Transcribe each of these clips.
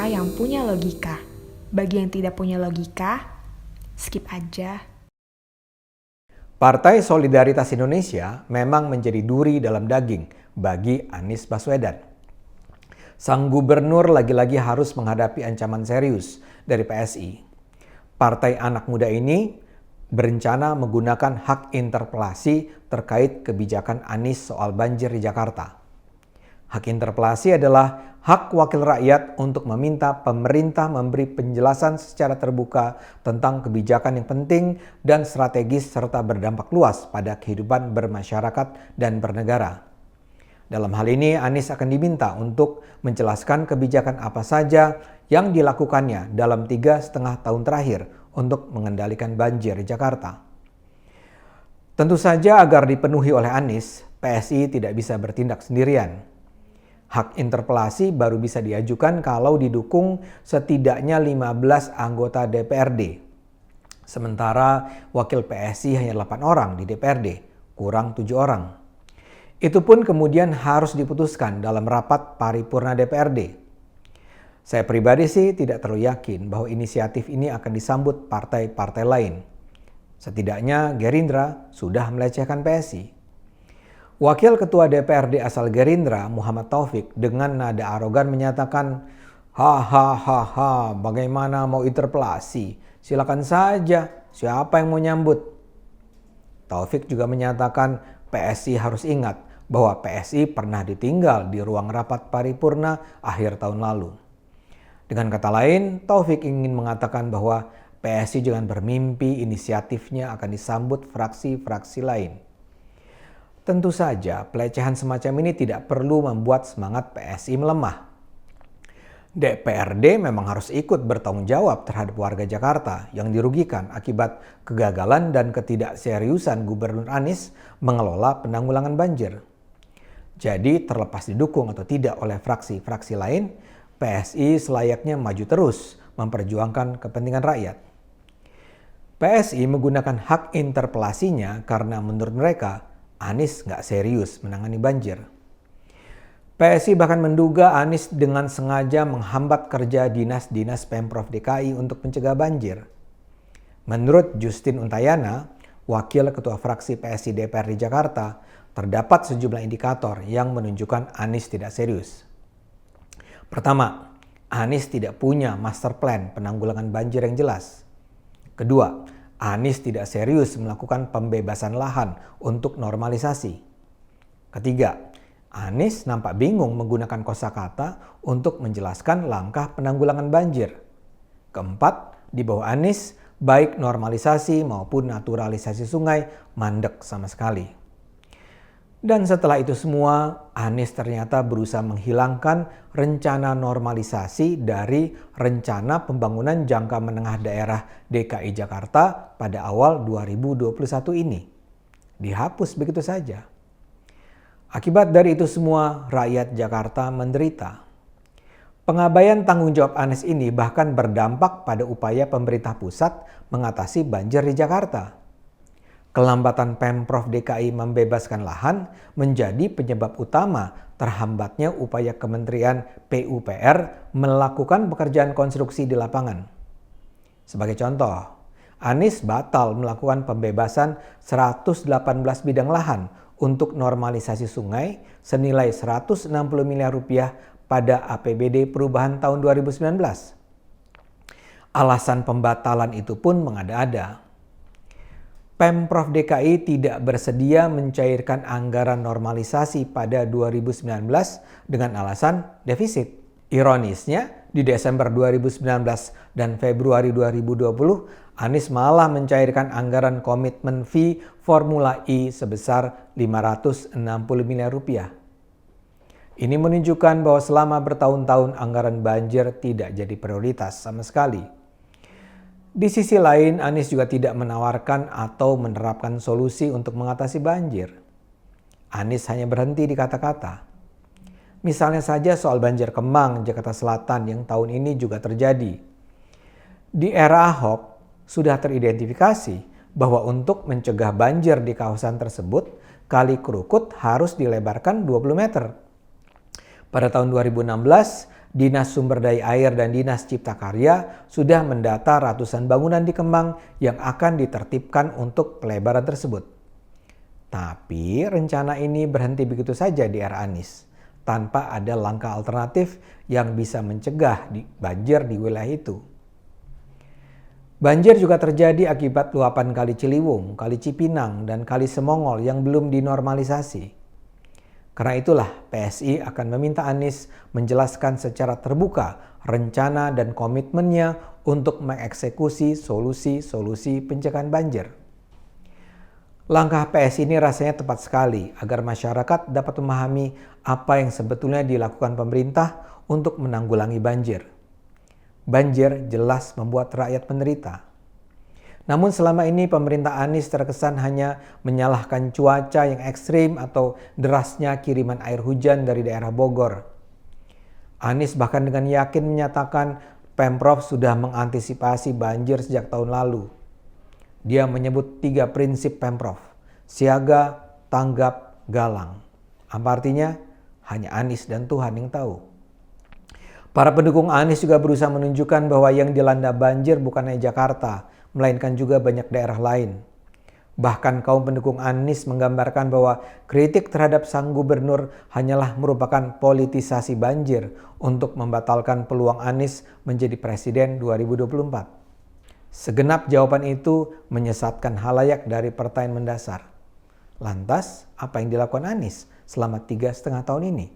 kata-kata yang punya logika. Bagi yang tidak punya logika, skip aja. Partai Solidaritas Indonesia memang menjadi duri dalam daging bagi Anies Baswedan. Sang gubernur lagi-lagi harus menghadapi ancaman serius dari PSI. Partai anak muda ini berencana menggunakan hak interpelasi terkait kebijakan Anies soal banjir di Jakarta. Hak interpelasi adalah hak wakil rakyat untuk meminta pemerintah memberi penjelasan secara terbuka tentang kebijakan yang penting dan strategis serta berdampak luas pada kehidupan bermasyarakat dan bernegara. Dalam hal ini, Anies akan diminta untuk menjelaskan kebijakan apa saja yang dilakukannya dalam 3,5 tahun terakhir untuk mengendalikan banjir di Jakarta. Tentu saja agar dipenuhi oleh Anies, PSI tidak bisa bertindak sendirian. Hak interpelasi baru bisa diajukan kalau didukung setidaknya 15 anggota DPRD. Sementara wakil PSI hanya 8 orang di DPRD, kurang 7 orang. Itu pun kemudian harus diputuskan dalam rapat paripurna DPRD. Saya pribadi sih tidak terlalu yakin bahwa inisiatif ini akan disambut partai-partai lain. Setidaknya Gerindra sudah melecehkan PSI. Wakil Ketua DPRD asal Gerindra, Muhammad Taufik, dengan nada arogan menyatakan, hahaha, bagaimana mau interpelasi? Silakan saja, siapa yang mau nyambut? Taufik juga menyatakan PSI harus ingat bahwa PSI pernah ditinggal di ruang rapat paripurna akhir tahun lalu. Dengan kata lain, Taufik ingin mengatakan bahwa PSI jangan bermimpi inisiatifnya akan disambut fraksi-fraksi lain. Tentu saja, pelecehan semacam ini tidak perlu membuat semangat PSI melemah. DPRD memang harus ikut bertanggung jawab terhadap warga Jakarta yang dirugikan akibat kegagalan dan ketidakseriusan Gubernur Anies mengelola penanggulangan banjir. Jadi, terlepas didukung atau tidak oleh fraksi-fraksi lain, PSI selayaknya maju terus memperjuangkan kepentingan rakyat. PSI menggunakan hak interpelasinya karena menurut mereka Anies nggak serius menangani banjir. PSI bahkan menduga Anies dengan sengaja menghambat kerja dinas-dinas Pemprov DKI untuk mencegah banjir. Menurut Justin Untayana, Wakil Ketua Fraksi PSI DPRD Jakarta, terdapat sejumlah indikator yang menunjukkan Anies tidak serius. Pertama, Anies tidak punya master plan penanggulangan banjir yang jelas. Kedua, Anies tidak serius melakukan pembebasan lahan untuk normalisasi. Ketiga, Anies nampak bingung menggunakan kosakata untuk menjelaskan langkah penanggulangan banjir. Keempat, di bawah Anies, baik normalisasi maupun naturalisasi sungai mandek sama sekali. Dan setelah itu semua, Anies ternyata berusaha menghilangkan rencana normalisasi dari rencana pembangunan jangka menengah daerah DKI Jakarta pada awal 2021 ini. Dihapus begitu saja. Akibat dari itu semua, rakyat Jakarta menderita. Pengabaian tanggung jawab Anies ini bahkan berdampak pada upaya pemerintah pusat mengatasi banjir di Jakarta. Kelambatan Pemprov DKI membebaskan lahan menjadi penyebab utama terhambatnya upaya Kementerian PUPR melakukan pekerjaan konstruksi di lapangan. Sebagai contoh, Anies batal melakukan pembebasan 118 bidang lahan untuk normalisasi sungai senilai 160 miliar rupiah pada APBD perubahan tahun 2019. Alasan pembatalan itu pun mengada-ada. Pemprov DKI tidak bersedia mencairkan anggaran normalisasi pada 2019 dengan alasan defisit. Ironisnya, di Desember 2019 dan Februari 2020, Anies malah mencairkan anggaran komitmen fee Formula E sebesar 560 miliar rupiah. Ini menunjukkan bahwa selama bertahun-tahun anggaran banjir tidak jadi prioritas sama sekali. Di sisi lain, Anies juga tidak menawarkan atau menerapkan solusi untuk mengatasi banjir. Anies hanya berhenti di kata-kata. Misalnya saja soal banjir Kemang, Jakarta Selatan yang tahun ini juga terjadi. Di era Ahok, sudah teridentifikasi bahwa untuk mencegah banjir di kawasan tersebut, Kali Krukut harus dilebarkan 20 meter. Pada tahun 2016, Dinas Sumber Daya Air dan Dinas Cipta Karya sudah mendata ratusan bangunan di Kemang yang akan ditertibkan untuk pelebaran tersebut. Tapi rencana ini berhenti begitu saja di era Anies, tanpa ada langkah alternatif yang bisa mencegah banjir di wilayah itu. Banjir juga terjadi akibat luapan Kali Ciliwung, Kali Cipinang, dan Kali Semongol yang belum dinormalisasi. Karena itulah PSI akan meminta Anies menjelaskan secara terbuka rencana dan komitmennya untuk mengeksekusi solusi-solusi pencegahan banjir. Langkah PSI ini rasanya tepat sekali agar masyarakat dapat memahami apa yang sebetulnya dilakukan pemerintah untuk menanggulangi banjir. Banjir jelas membuat rakyat menderita. Namun selama ini pemerintah Anies terkesan hanya menyalahkan cuaca yang ekstrim atau derasnya kiriman air hujan dari daerah Bogor. Anies bahkan dengan yakin menyatakan Pemprov sudah mengantisipasi banjir sejak tahun lalu. Dia menyebut 3 prinsip Pemprov: siaga, tanggap, galang. Apa artinya? Hanya Anies dan Tuhan yang tahu. Para pendukung Anies juga berusaha menunjukkan bahwa yang dilanda banjir bukan hanya Jakarta, melainkan juga banyak daerah lain. Bahkan kaum pendukung Anies menggambarkan bahwa kritik terhadap sang gubernur hanyalah merupakan politisasi banjir untuk membatalkan peluang Anies menjadi presiden 2024. Segenap jawaban itu menyesatkan halayak dari pertanyaan mendasar. Lantas, apa yang dilakukan Anies selama 3,5 tahun ini?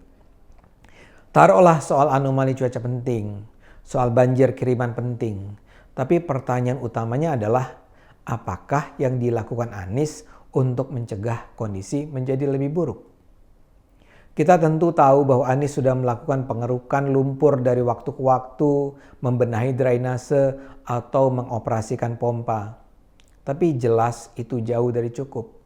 Taruhlah soal anomali cuaca penting, soal banjir kiriman penting. Tapi pertanyaan utamanya adalah, apakah yang dilakukan Anies untuk mencegah kondisi menjadi lebih buruk? Kita tentu tahu bahwa Anies sudah melakukan pengerukan lumpur dari waktu ke waktu, membenahi drainase, atau mengoperasikan pompa. Tapi jelas itu jauh dari cukup.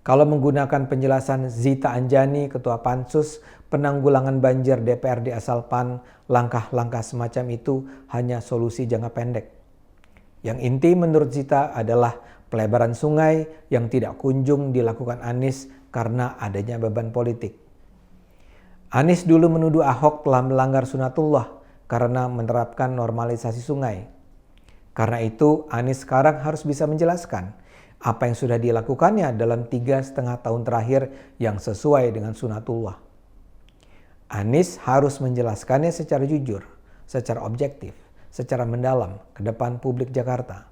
Kalau menggunakan penjelasan Zita Anjani, Ketua Pansus Penanggulangan Banjir DPRD asal PAN, langkah-langkah semacam itu hanya solusi jangka pendek. Yang inti menurut Zita adalah pelebaran sungai yang tidak kunjung dilakukan Anies karena adanya beban politik. Anies dulu menuduh Ahok telah melanggar sunatullah karena menerapkan normalisasi sungai. Karena itu Anies sekarang harus bisa menjelaskan apa yang sudah dilakukannya dalam 3,5 tahun terakhir yang sesuai dengan sunatullah. Anies harus menjelaskannya secara jujur, secara objektif, secara mendalam ke depan publik Jakarta.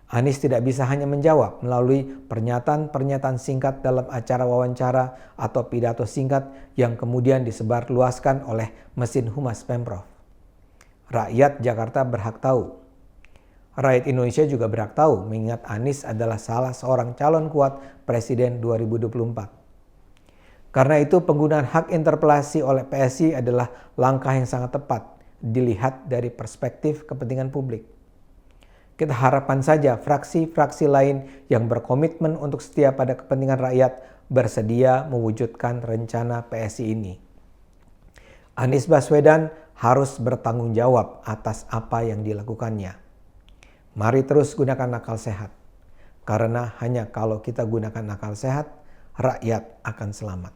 Anies tidak bisa hanya menjawab melalui pernyataan-pernyataan singkat dalam acara wawancara atau pidato singkat yang kemudian disebarluaskan oleh mesin humas Pemprov. Rakyat Jakarta berhak tahu. Rakyat Indonesia juga berhak tahu mengingat Anies adalah salah seorang calon kuat Presiden 2024. Karena itu penggunaan hak interpelasi oleh PSI adalah langkah yang sangat tepat dilihat dari perspektif kepentingan publik. Kita harapkan saja fraksi-fraksi lain yang berkomitmen untuk setia pada kepentingan rakyat bersedia mewujudkan rencana PSI ini. Anies Baswedan harus bertanggung jawab atas apa yang dilakukannya. Mari terus gunakan akal sehat. Karena hanya kalau kita gunakan akal sehat, rakyat akan selamat.